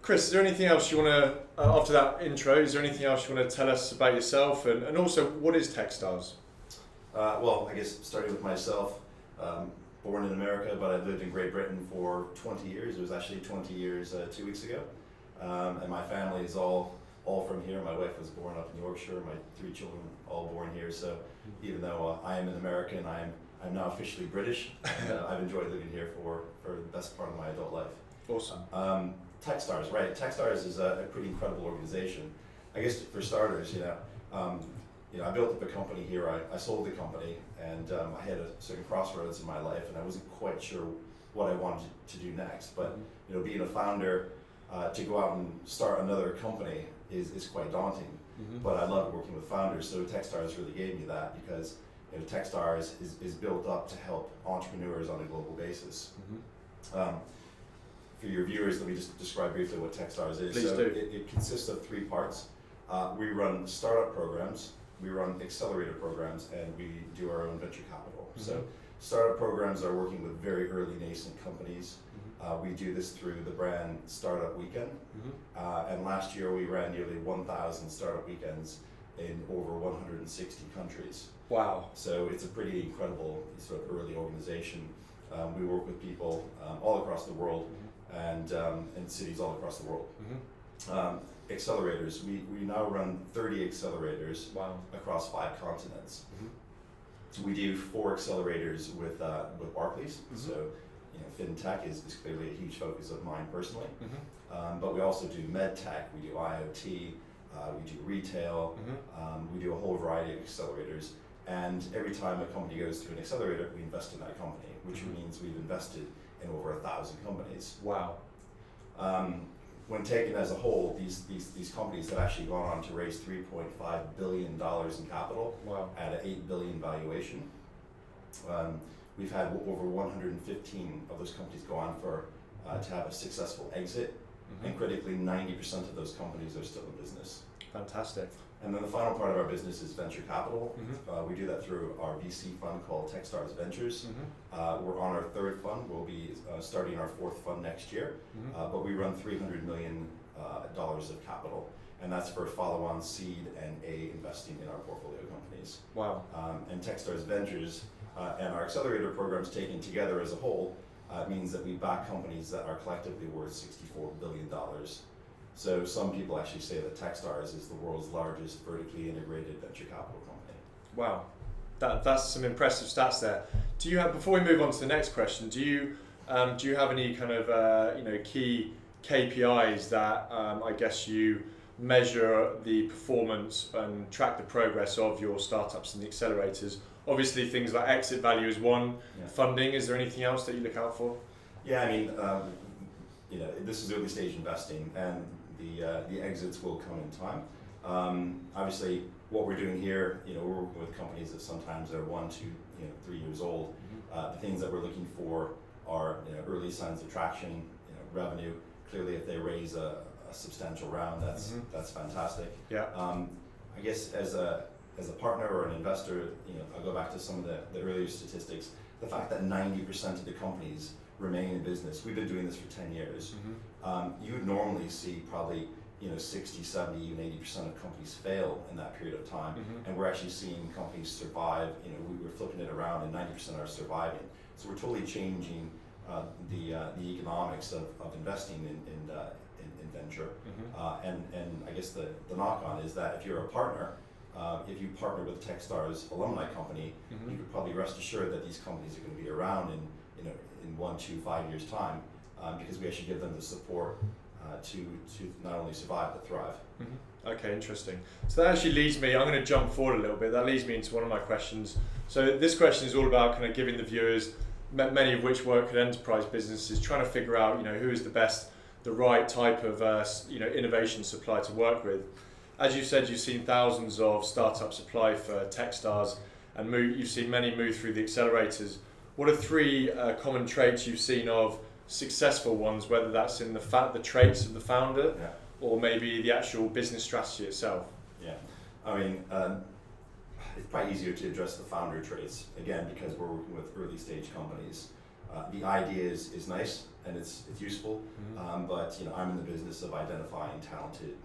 Chris, is there anything else you want to, after that intro, is there anything else you want to tell us about yourself and also what is Techstars? Well, I guess starting with myself, born in America, but I've lived in Great Britain for 20 years. It was actually 20 years 2 weeks ago. And my family is all from here. My wife was born up in Yorkshire, my 3 children all born here. So even though I am an American, I'm now officially British. I've enjoyed living here for the best part of my adult life. Awesome. Techstars, right? Techstars is a pretty incredible organization. I guess for starters, I built up a company here. I sold the company, and I had a certain crossroads in my life, and I wasn't quite sure what I wanted to do next. But being a founder, to go out and start another company is quite daunting. But I love working with founders, so Techstars really gave me that because Techstars is built up to help entrepreneurs on a global basis. For your viewers, let me just describe briefly what Techstars is. Please do. It consists of 3 parts. We run startup programs, we run accelerator programs, and we do our own venture capital. So startup programs are working with very early nascent companies. We do this through the brand Startup Weekend. And last year we ran nearly 1,000 startup weekends in over 160 countries. Wow. So it's a pretty incredible sort of early organization. We work with people all across the world and in cities all across the world. Accelerators, we now run 30 accelerators across 5 continents. We do 4 accelerators with Barclays, so fintech is clearly a huge focus of mine personally. But we also do med tech, we do IoT, we do retail, we do a whole variety of accelerators. And every time a company goes through an accelerator, we invest in that company, which means we've invested in over 1,000 companies. Wow. When taken as a whole, these companies have actually gone on to raise $3.5 billion in capital at an $8 billion valuation. We've had over 115 of those companies go on to have a successful exit, and critically 90% of those companies are still in business. Fantastic. And then the final part of our business is venture capital. We do that through our VC fund called Techstars Ventures. We're on our 3rd fund. We'll be starting our 4th fund next year. But we run $300 million of capital, and that's for follow-on seed and A investing in our portfolio companies. Wow. And Techstars Ventures and our accelerator programs taken together as a whole means that we back companies that are collectively worth $64 billion. So some people actually say that Techstars is the world's largest vertically integrated venture capital company. Wow, that's some impressive stats there. Do you have, before we move on to the next question, do you have any kind of key KPIs that I guess you measure the performance and track the progress of your startups and the accelerators? Obviously, things like exit value is one. Funding. Is there anything else that you look out for? Yeah, I mean, this is early stage investing, and the exits will come in time. Obviously, what we're doing here, we're working with companies that sometimes are 1, 2, 3 years old. The things that we're looking for are early signs of traction, revenue. Clearly, if they raise a substantial round, that's fantastic. Yeah. I guess as a partner or an investor, I'll go back to some of the earlier statistics. The fact that 90% of the companies remain in business. We've been doing this for 10 years. You would normally see probably 60, 70, even 80% of companies fail in that period of time, and we're actually seeing companies survive. We were flipping it around, and 90% are surviving. So we're totally changing the economics of investing in venture. And I guess the knock on is that if you're a partner, if you partner with Techstars alumni company, you could probably rest assured that these companies are going to be around in 1, 2, 5 years time, because we actually give them the support to not only survive but thrive. Okay, interesting. So that actually leads me, I'm going to jump forward a little bit, that leads me into one of my questions. So this question is all about kind of giving the viewers, many of which work at enterprise businesses, trying to figure out who is the right type of innovation supply to work with. As you said, you've seen thousands of startups apply for Techstars, and you've seen many move through the accelerators. What are 3 common traits you've seen of successful ones, whether that's in the traits of the founder or maybe the actual business strategy itself? Yeah, I mean, it's probably easier to address the founder traits, again, because we're working with early stage companies. The idea is nice and it's useful, but I'm in the business of identifying talented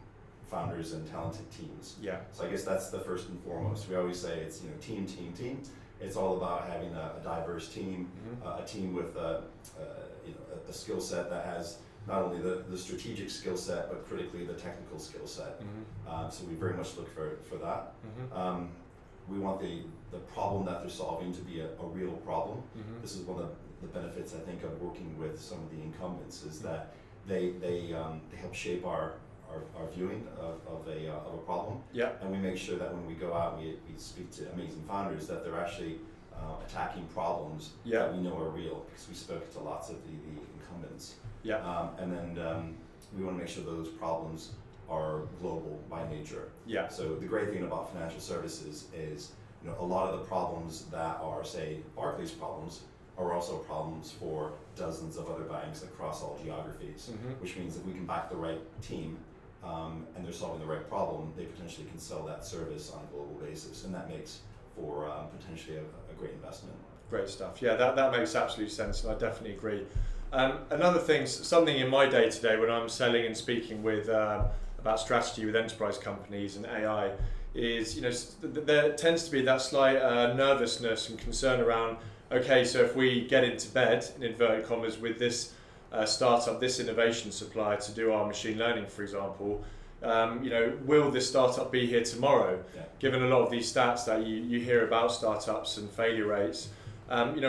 founders and talented teams. Yeah. So I guess that's the first and foremost. We always say it's team. It's all about having a diverse team, a team with a skill set that has not only the strategic skill set but critically the technical skill set. So we very much look for that. We want the problem that they're solving to be a real problem. This is one of the benefits I think of working with some of the incumbents is that they help shape our viewing of a problem. Yeah. And we make sure that when we go out and we speak to amazing founders that they're actually attacking problems that we know are real, because we spoke to lots of the incumbents. Yeah. And then we want to make sure those problems are global by nature. Yeah. So the great thing about financial services is a lot of the problems that are, say, Barclays problems are also problems for dozens of other banks across all geographies, which means if we can back the right team and they're solving the right problem, they potentially can sell that service on a global basis, and that makes for potentially a great investment. Great stuff. Yeah, that makes absolute sense, and I definitely agree. Another thing, something in my day-to-day when I'm selling and speaking with about strategy with enterprise companies and AI is, there tends to be that slight nervousness and concern around, okay, so if we get into bed, in inverted commas, with this startup, this innovation supplier to do our machine learning, for example, will this startup be here tomorrow? Yeah. Given a lot of these stats that you hear about startups and failure rates, what do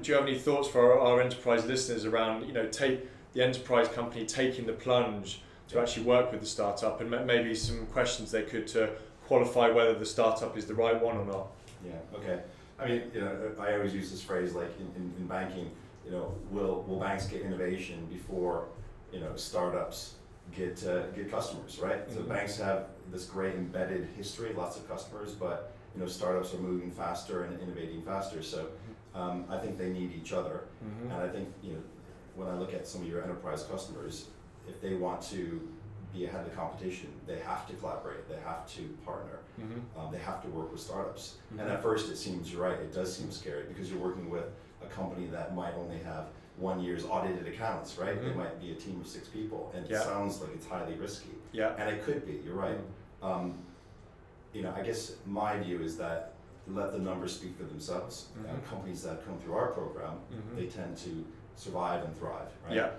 you have any thoughts for our enterprise listeners around, take the enterprise company taking the plunge to actually work with the startup, and maybe some questions they could to qualify whether the startup is the right one or not? Yeah. Okay. I mean, I always use this phrase like in banking. Will banks get innovation before startups get customers, right? So banks have this great embedded history, lots of customers, but startups are moving faster and innovating faster. So I think they need each other, and I think when I look at some of your enterprise customers, if they want to be ahead of the competition, they have to collaborate, they have to partner, they have to work with startups. And at first it seems, you're right, it does seem scary because you're working with a company that might only have 1 year's audited accounts, right? They might be a team of 6 people, and it sounds like it's highly risky. Yeah. And it could be, you're right. I guess my view is that let the numbers speak for themselves. Companies that come through our program, they tend to survive and thrive, right? Yeah.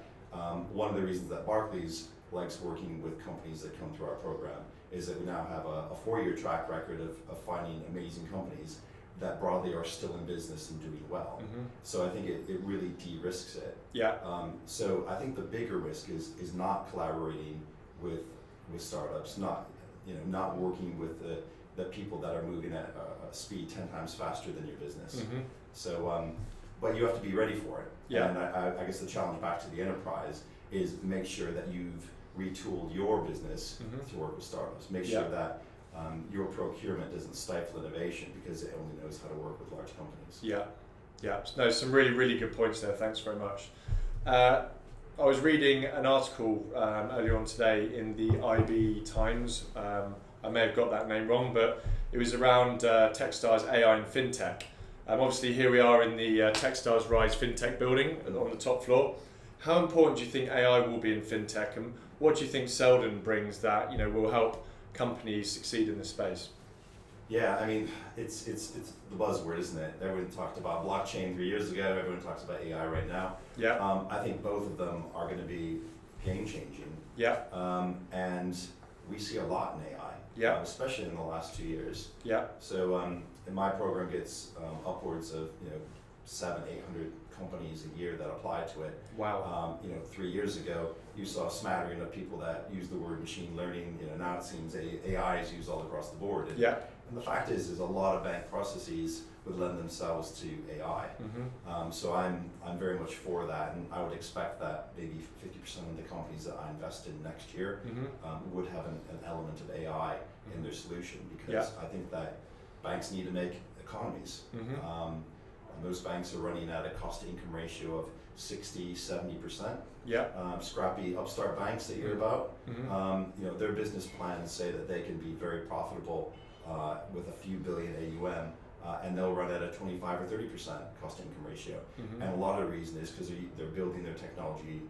One of the reasons that Barclays likes working with companies that come through our program is that we now have a 4-year track record of finding amazing companies that broadly are still in business and doing well. So I think it really de-risks it. Yeah. So I think the bigger risk is not collaborating with startups, not working with the people that are moving at a speed 10 times faster than your business. So, but you have to be ready for it. Yeah. And I guess the challenge back to the enterprise is make sure that you've retooled your business to work with startups. Make sure that your procurement doesn't stifle innovation because it only knows how to work with large companies. Yeah, yeah. No, some really, really good points there. Thanks very much. I was reading an article earlier on today in the IB Times. I may have got that name wrong, but it was around Techstars AI and fintech. Obviously, here we are in the Techstars Rise fintech building on the top floor. How important do you think AI will be in fintech, and what do you think Selden brings that will help companies succeed in this space? Yeah, I mean, it's the buzzword, isn't it? Everyone talked about blockchain 3 years ago. Everyone talks about AI right now. Yeah. I think both of them are going to be game changing. Yeah. And we see a lot in AI. Yeah. Especially in the last 2 years. Yeah. So in my program gets upwards of 700-800 companies a year that apply to it. Wow. 3 years ago, you saw a smattering of people that use the word machine learning. Now it seems AI is used all across the board. And, and the fact is a lot of bank processes would lend themselves to AI. So I'm very much for that, and I would expect that maybe 50% of the companies that I invest in next year would have an element of AI in their solution, because I think that banks need to make economies. Most banks are running at a cost-to-income ratio of 60-70%. Yeah. Scrappy upstart banks that you hear about, their business plans say that they can be very profitable with a few billion AUM and they'll run at a 25 or 30% cost income ratio. Mm-hmm. And a lot of the reason is because they're building their technology,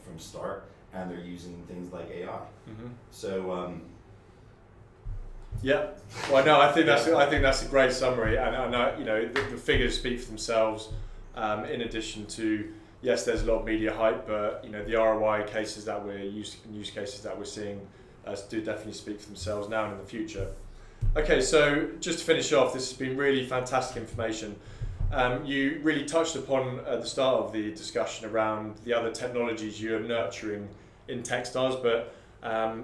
from start, and they're using things like AI. Mm-hmm. So. Yeah, well, no, I think that's a great summary, and the figures speak for themselves. In addition to, yes, there's a lot of media hype, but the ROI cases that use cases that we're seeing do definitely speak for themselves now and in the future. Okay, so just to finish off, this has been really fantastic information. You really touched upon at the start of the discussion around the other technologies you're nurturing in Techstars, but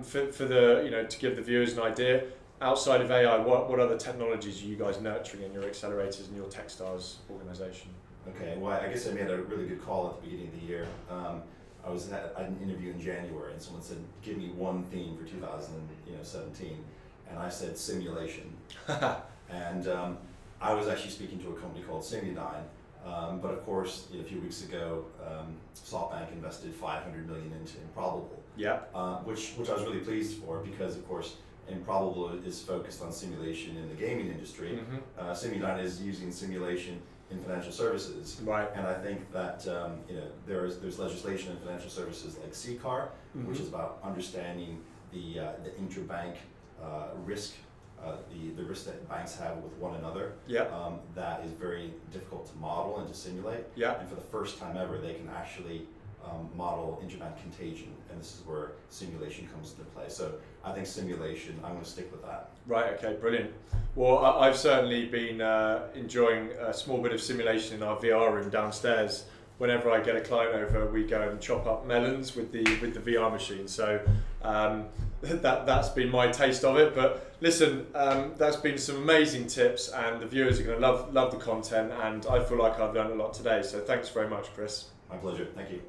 for the to give the viewers an idea, outside of AI, what other technologies are you guys nurturing in your accelerators and your Techstars organization? Okay, well, I guess I made a really good call at the beginning of the year. I was at an interview in January, and someone said, "Give me one theme for 2017," and I said simulation. And I was actually speaking to a company called Simudyne, but of course, a few weeks ago, SoftBank invested $500 million into Improbable. Yeah. Which I was really pleased for, because of course Improbable is focused on simulation in the gaming industry. Mm-hmm. Simudyne is using simulation in financial services, right? And I think that there's legislation in financial services like CCAR, mm-hmm. which is about understanding the interbank risk, the risk that banks have with one another. Yeah. That is very difficult to model and to simulate. Yeah. And for the first time ever, they can actually model interbank contagion, and this is where simulation comes into play. So I think simulation, I'm going to stick with that. Right, okay, brilliant. Well, I've certainly been enjoying a small bit of simulation in our VR room downstairs. Whenever I get a client over, we go and chop up melons with the VR machine. So that's been my taste of it. But listen, that's been some amazing tips, and the viewers are going to love the content, and I feel like I've learned a lot today. So thanks very much, Chris. My pleasure. Thank you.